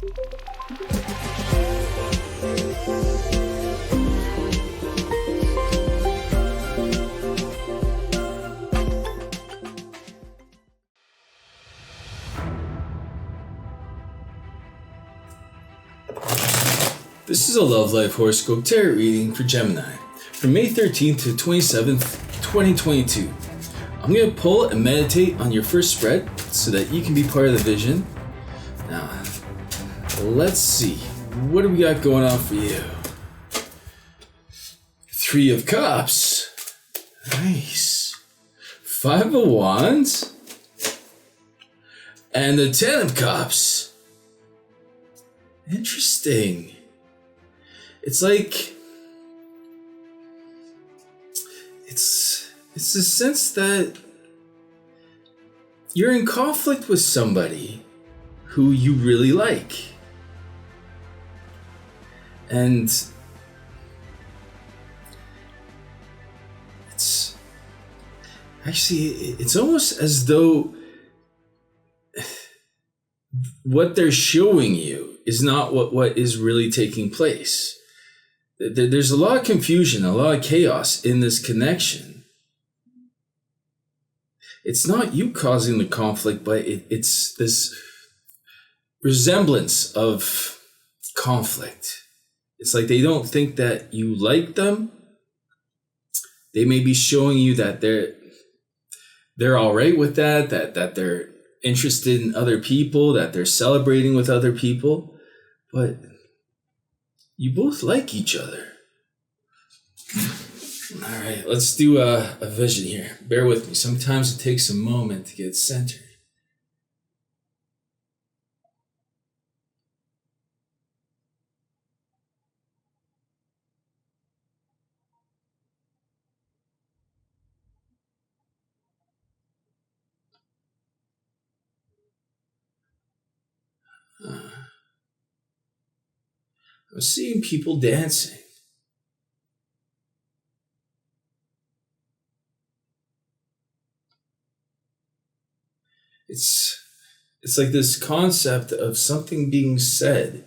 This is a Love Life Horoscope Tarot reading for Gemini from May 13th to 27th, 2022. I'm going to pull and meditate on your first spread so that you can be part of the vision. Now, let's see. What do we got going on for you? Three of Cups. Nice. Five of Wands. And the Ten of Cups. Interesting. It's like, it's a sense that you're in conflict with somebody who you really like. And it's almost as though what they're showing you is not what is really taking place. There's a lot of confusion, a lot of chaos in this connection. It's not you causing the conflict, but it's this resemblance of conflict. It's like they don't think that you like them. They may be showing you that they're all right with that they're interested in other people, that they're celebrating with other people, but you both like each other. All right, let's do a vision here. Bear with me. Sometimes it takes a moment to get centered. I was seeing people dancing. It's like this concept of something being said,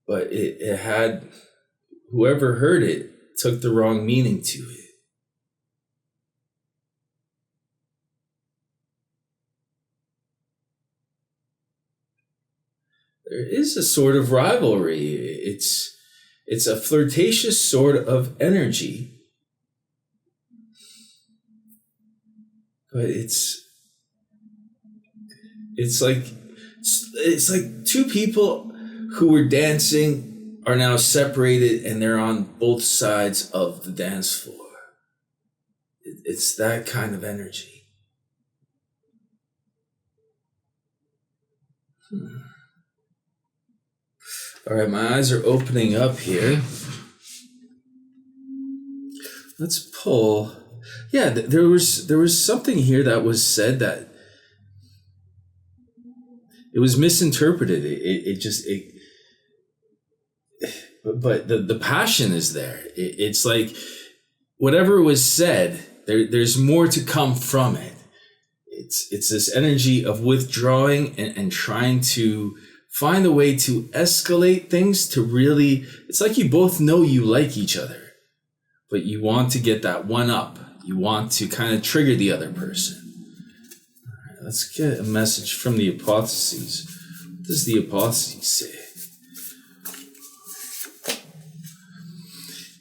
but it had, whoever heard it took the wrong meaning to it. There is a sort of rivalry. It's a flirtatious sort of energy. But it's like two people who were dancing are now separated and they're on both sides of the dance floor. It's that kind of energy. All right, my eyes are opening up here. Let's pull. Yeah, there was something here that was said that it was misinterpreted. But the passion is there. It's like whatever was said, there's more to come from it. It's this energy of withdrawing and trying to find a way to escalate things to really, it's like you both know you like each other, but you want to get that one up. You want to kind of trigger the other person. All right, let's get a message from the apotheoses. What does the apotheoses say?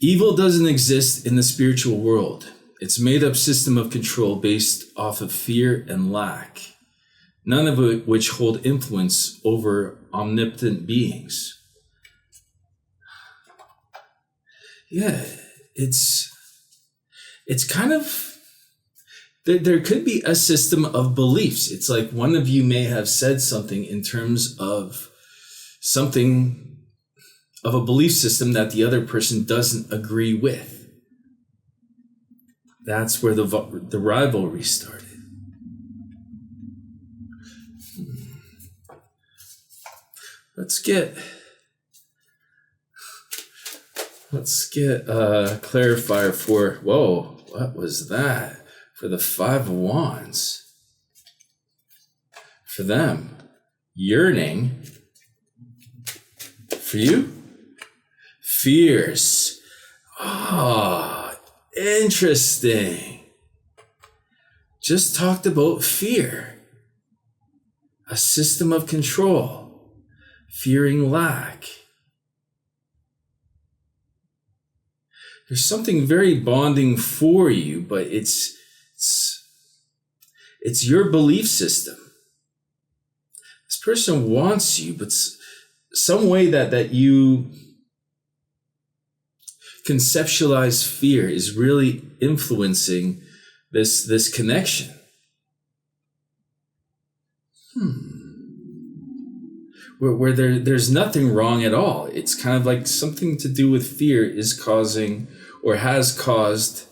Evil doesn't exist in the spiritual world. It's a made-up system of control based off of fear and lack, none of which hold influence over omnipotent beings. Yeah, it's kind of, there could be a system of beliefs. It's like one of you may have said something in terms of something of a belief system that the other person doesn't agree with. That's where the rivalry started. Let's get a clarifier for, whoa, what was that? For the Five of Wands. For them, yearning For you, fears. Ah, interesting. Just talked about fear. A system of control. Fearing lack. There's something very bonding for you, but it's your belief system. This person wants you, but some way that you conceptualize fear is really influencing this connection. Where there's nothing wrong at all. It's kind of like something to do with fear is causing or has caused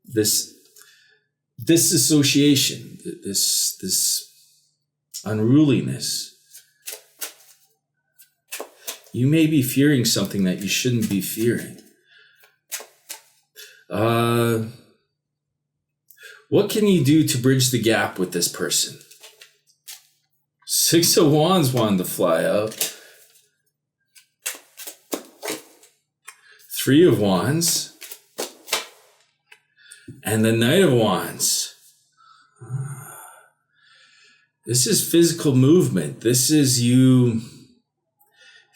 this disassociation, this unruliness. You may be fearing something that you shouldn't be fearing. What can you do to bridge the gap with this person? 6 of Wands wanted to fly out. 3 of Wands. And the Knight of Wands. This is physical movement. This is you.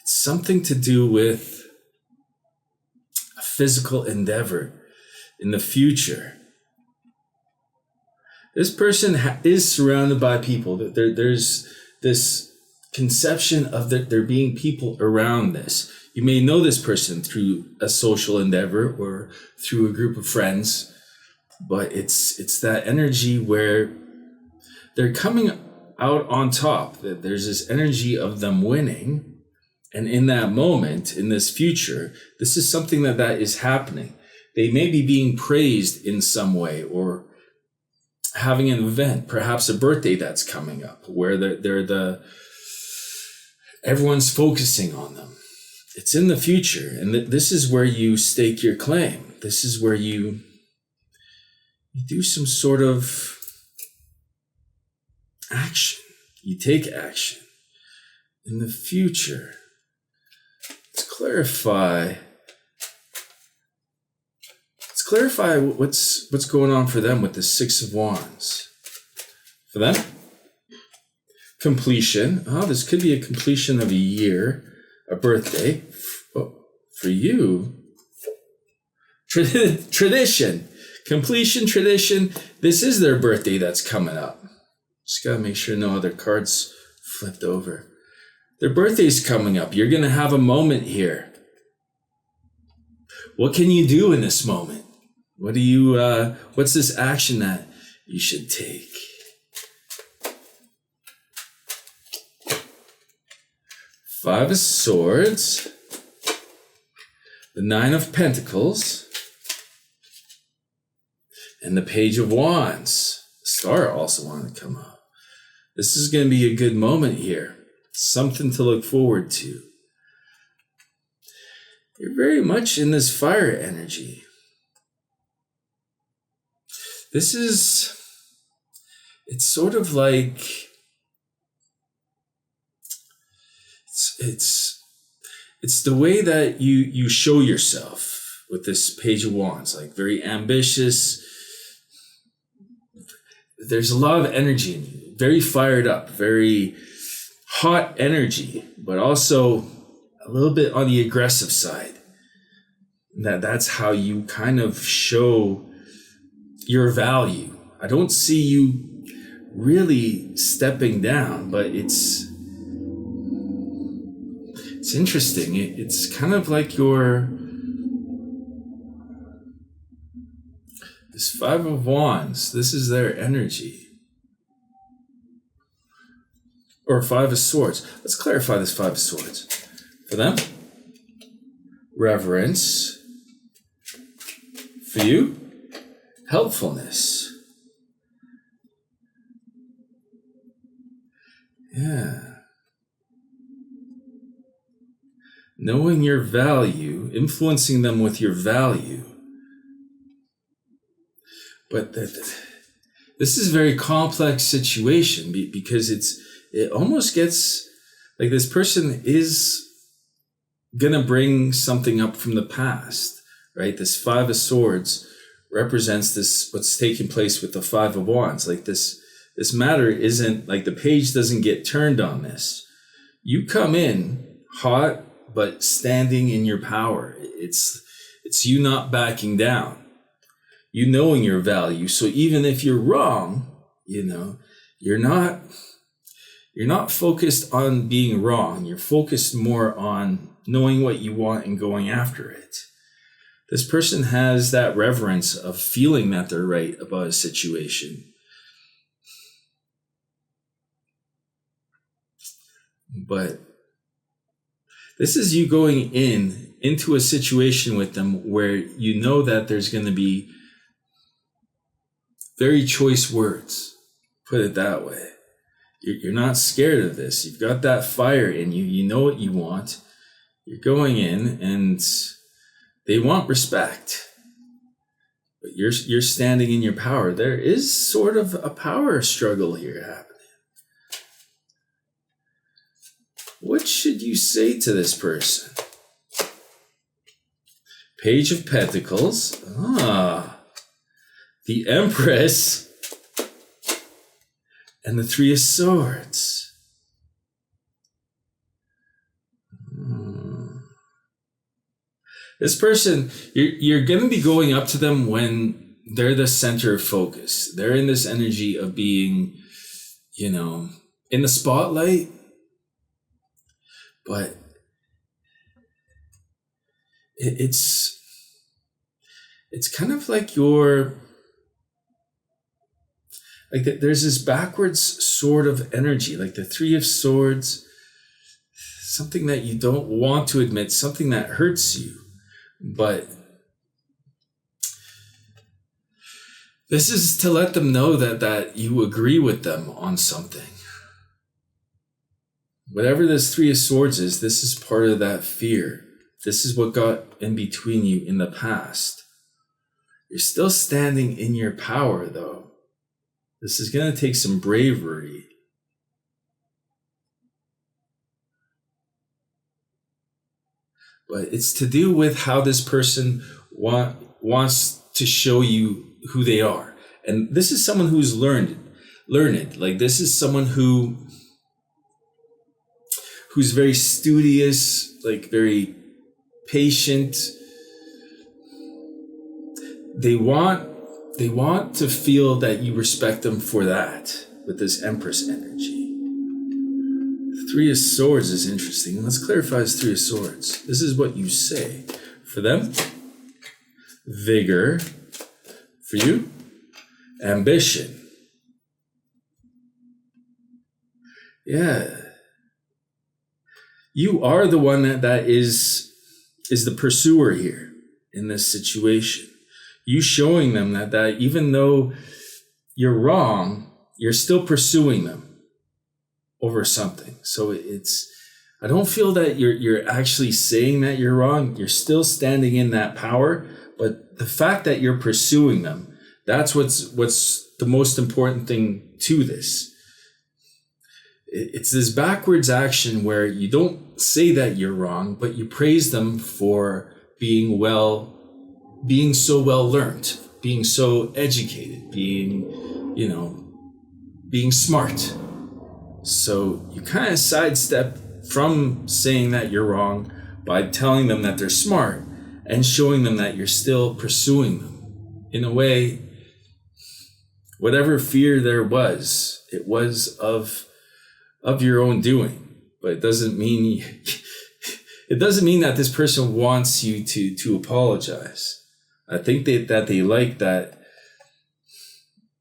It's something to do with a physical endeavor in the future. This person is surrounded by people. There's this conception of there being people around this. You may know this person through a social endeavor or through a group of friends, but it's that energy where they're coming out on top. There's this energy of them winning. And in that moment, in this future, this is something that is happening. They may be being praised in some way or having an event, perhaps a birthday that's coming up where everyone's focusing on them. It's in the future. And this is where you stake your claim. This is where you do some sort of action. You take action in the future. Let's clarify what's going on for them with the 6 of Wands. For them, completion. Oh, this could be a completion of a year, a birthday. Oh, for you, tradition, completion, tradition. This is their birthday that's coming up. Just gotta make sure no other cards flipped over. Their birthday's coming up. You're gonna have a moment here. What can you do in this moment? What's this action that you should take? Five of Swords, the 9 of Pentacles, and the Page of Wands. The Star also wanted to come up. This is going to be a good moment here. Something to look forward to. You're very much in this fire energy. It's sort of like, it's the way that you show yourself with this Page of Wands, like very ambitious. There's a lot of energy in you, very fired up, very hot energy, but also a little bit on the aggressive side. That's how you kind of show your value. I don't see you really stepping down, but it's interesting. It's kind of like this 5 of Wands. This is their energy. Or 5 of Swords. Let's clarify this 5 of Swords. For them, reverence. For you, helpfulness. Yeah. Knowing your value, influencing them with your value. But this is a very complex situation because it almost gets Like this person is gonna bring something up from the past, right? This Five of Swords represents this, what's taking place with the Five of Wands. Like this matter isn't, like the page doesn't get turned on this. You come in hot, but standing in your power. It's you not backing down. You knowing your value. So even if you're wrong, you're not focused on being wrong. You're focused more on knowing what you want and going after it. This person has that reverence of feeling that they're right about a situation. But this is you going into a situation with them where you know that there's going to be very choice words, put it that way. You're not scared of this. You've got that fire in you. You know what you want. You're going in and they want respect. But you're standing in your power. There is sort of a power struggle here happening. What should you say to this person? Page of Pentacles. The Empress. And the Three of Swords. This person, you're going to be going up to them when they're the center of focus. They're in this energy of being, in the spotlight. But it's kind of like there's this backwards sort of energy, like the Three of Swords, something that you don't want to admit, something that hurts you. But this is to let them know that you agree with them on something. Whatever this Three of Swords is, this is part of that fear. This is what got in between you in the past. You're still standing in your power, though. This is going to take some bravery. But it's to do with how this person wants to show you who they are. And this is someone who's learned. Like this is someone who's very studious, like very patient. They want to feel that you respect them for that with this Empress energy. The Three of Swords is interesting. Let's clarify this Three of Swords. This is what you say. For them, vigor. For you, ambition. Yeah. You are the one that is the pursuer here in this situation. You showing them that even though you're wrong, you're still pursuing them over something. So I don't feel that you're actually saying that you're wrong. You're still standing in that power, but the fact that you're pursuing them, that's what's the most important thing to this. It's this backwards action where you don't say that you're wrong, but you praise them for being so well learned, being so educated, being smart. So you kind of sidestep from saying that you're wrong by telling them that they're smart and showing them that you're still pursuing them. In a way, whatever fear there was, it was of your own doing. But it doesn't mean that this person wants you to apologize. I think that they like that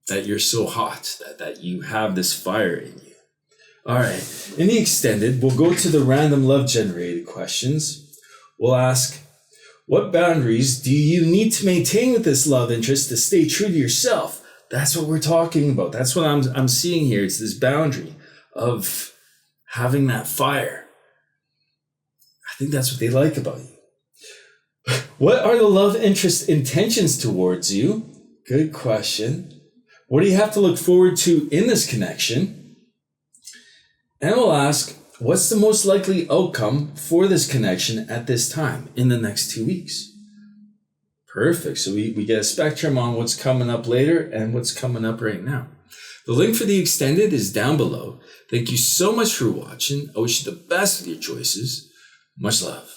you're so hot, that you have this fire in you. All right. In the extended, we'll go to the random love generated questions. We'll ask, what boundaries do you need to maintain with this love interest to stay true to yourself? That's what we're talking about. That's what I'm seeing here. It's this boundary of having that fire. I think that's what they like about you. What are the love interest intentions towards you? Good question. What do you have to look forward to in this connection? And we'll ask, What's the most likely outcome for this connection at this time in the next 2 weeks? Perfect. So we get a spectrum on what's coming up later and what's coming up right now. The link for the extended is down below. Thank you so much for watching. I wish you the best with your choices. Much love.